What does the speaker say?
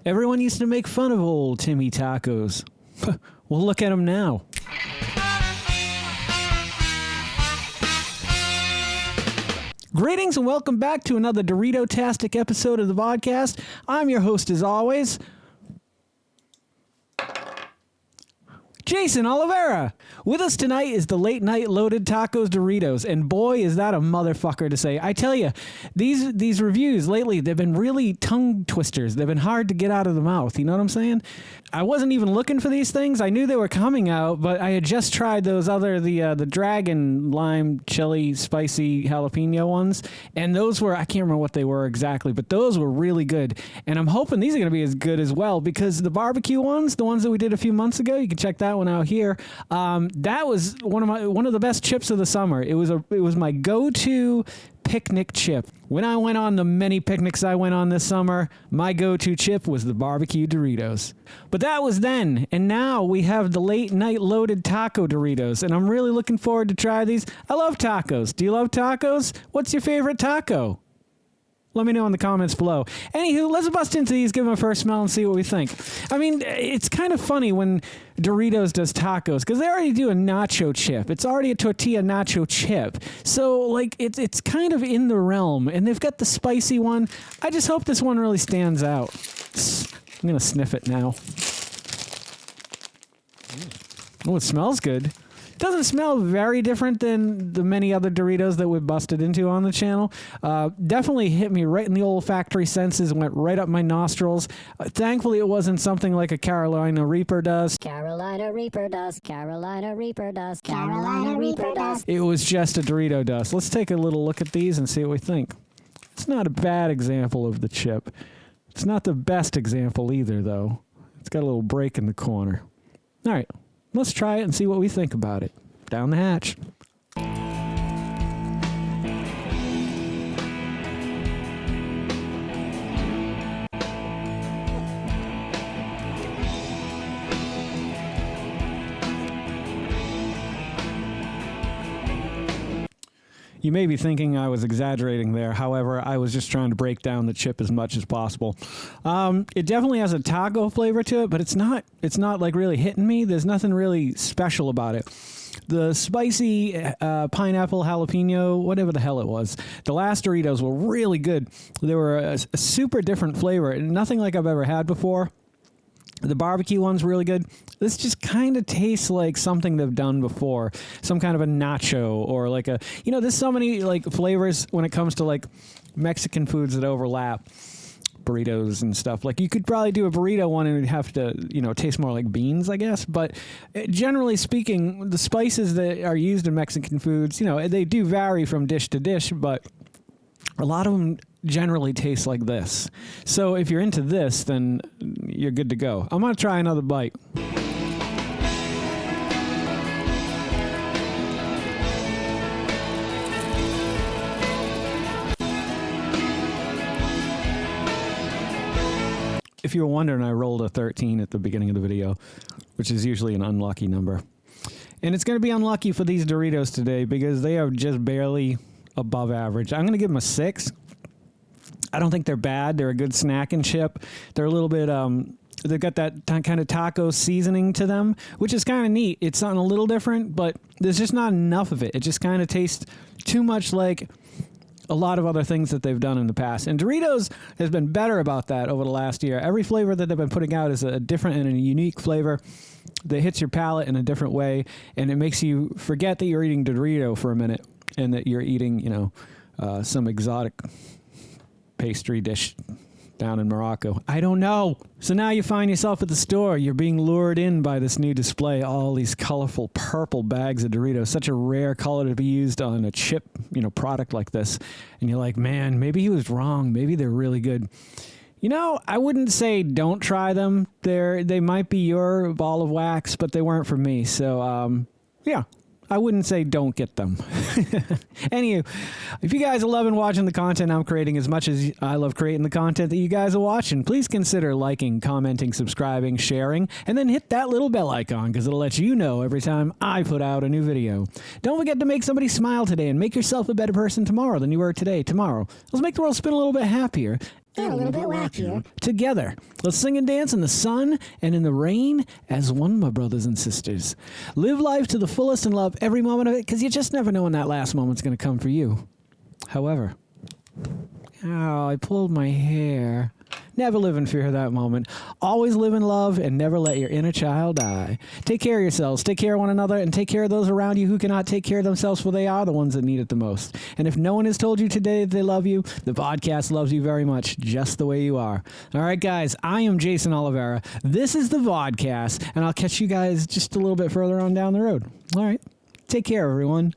Everyone used to make fun of old Timmy Tacos. Well, look at him now. Greetings and welcome back to another Dorito-tastic episode of the Vodkast. I'm your host as always, Geycen Oliveira. With us tonight is the late night loaded tacos Doritos, and boy is that a motherfucker to say. I tell you, these reviews lately, they've been really tongue twisters. They've been hard to get out of the mouth, you know what I'm saying? I wasn't even looking for these things. I knew they were coming out, but I had just tried those other, the dragon lime chili spicy jalapeno ones, and those were, I can't remember what they were exactly, but those were really good, and I'm hoping these are going to be as good as well, because the barbecue ones, the ones that we did a few months ago, you can check that one out here. That was one of the best chips of the summer. It was my go-to picnic chip. When I went on the many picnics I went on this summer, my go-to chip was the barbecue Doritos. But that was then, and now we have the late night loaded taco Doritos, and I'm really looking forward to try these. I love tacos. Do you love tacos? What's your favorite taco? Let me know in the comments below. Anywho, let's bust into these, give them a first smell, and see what we think. I mean, it's kind of funny when Doritos does tacos, because they already do a nacho chip. It's already a tortilla nacho chip. So, like, it's kind of in the realm. And they've got the spicy one. I just hope this one really stands out. I'm going to sniff it now. Oh, it smells good. Doesn't smell very different than the many other Doritos that we've busted into on the channel. Definitely hit me right in the olfactory senses, went right up my nostrils. Thankfully, it wasn't something like a Carolina Reaper dust. Carolina Reaper dust, Carolina Reaper dust, Carolina Reaper dust. It was just a Dorito dust. Let's take a little look at these and see what we think. It's not a bad example of the chip. It's not the best example either, though. It's got a little break in the corner. All right. Let's try it and see what we think about it. Down the hatch. You may be thinking I was exaggerating there. However, I was just trying to break down the chip as much as possible. It definitely has a taco flavor to it, but it's not like really hitting me. There's nothing really special about it. The spicy pineapple jalapeno, whatever the hell it was, the last Doritos were really good. They were a super different flavor, nothing like I've ever had before. The barbecue one's really good. This just kind of tastes like something they've done before. Some kind of a nacho or like a... You know, there's so many like flavors when it comes to like Mexican foods that overlap. Burritos and stuff. Like you could probably do a burrito one and it'd have to, you know, taste more like beans, I guess. But generally speaking, the spices that are used in Mexican foods, you know, they do vary from dish to dish, but a lot of them generally taste like this. So if you're into this, then you're good to go. I'm going to try another bite. If you were wondering, I rolled a 13 at the beginning of the video, which is usually an unlucky number. And it's going to be unlucky for these Doritos today because they are just tabarely above average. I'm going to give them a 6. I don't think they're bad. They're a good snack and chip. They're a little bit, they've got that kind of taco seasoning to them, which is kind of neat. It's something a little different, but there's just not enough of it. It just kind of tastes too much like a lot of other things that they've done in the past. And Doritos has been better about that over the last year. Every flavor that they've been putting out is a different and a unique flavor that hits your palate in a different way, and it makes you forget that you're eating Dorito for a minute and that you're eating, you know, some exotic pastry dish down in Morocco. I don't know. So now you find yourself at the store. You're being lured in by this new display. All these colorful purple bags of Doritos. Such a rare color to be used on a chip, you know, product like this. And you're like, man, maybe he was wrong. Maybe they're really good. You know, I wouldn't say don't try them. They might be your ball of wax, but they weren't for me. So, yeah. I wouldn't say don't get them. Anywho, if you guys are loving watching the content I'm creating as much as I love creating the content that you guys are watching, please consider liking, commenting, subscribing, sharing, and then hit that little bell icon because it'll let you know every time I put out a new video. Don't forget to make somebody smile today and make yourself a better person tomorrow than you were today. Let's make the world spin a little bit happier. And a little bit wackier. Together, let's sing and dance in the sun and in the rain as one, my brothers and sisters. Live life to the fullest and love every moment of it, because you just never know when that last moment's going to come for you. However, I pulled my hair. Never live in fear of that moment. Always live in love and never let your inner child die. Take care of yourselves, take care of one another, and take care of those around you who cannot take care of themselves, for they are the ones that need it the most. And if no one has told you today that they love you, the Vodkast loves you very much, just the way you are. All right, guys, I am Geycen Oliveira. This is the Vodkast, and I'll catch you guys just a little bit further on down the road. All right, take care, everyone.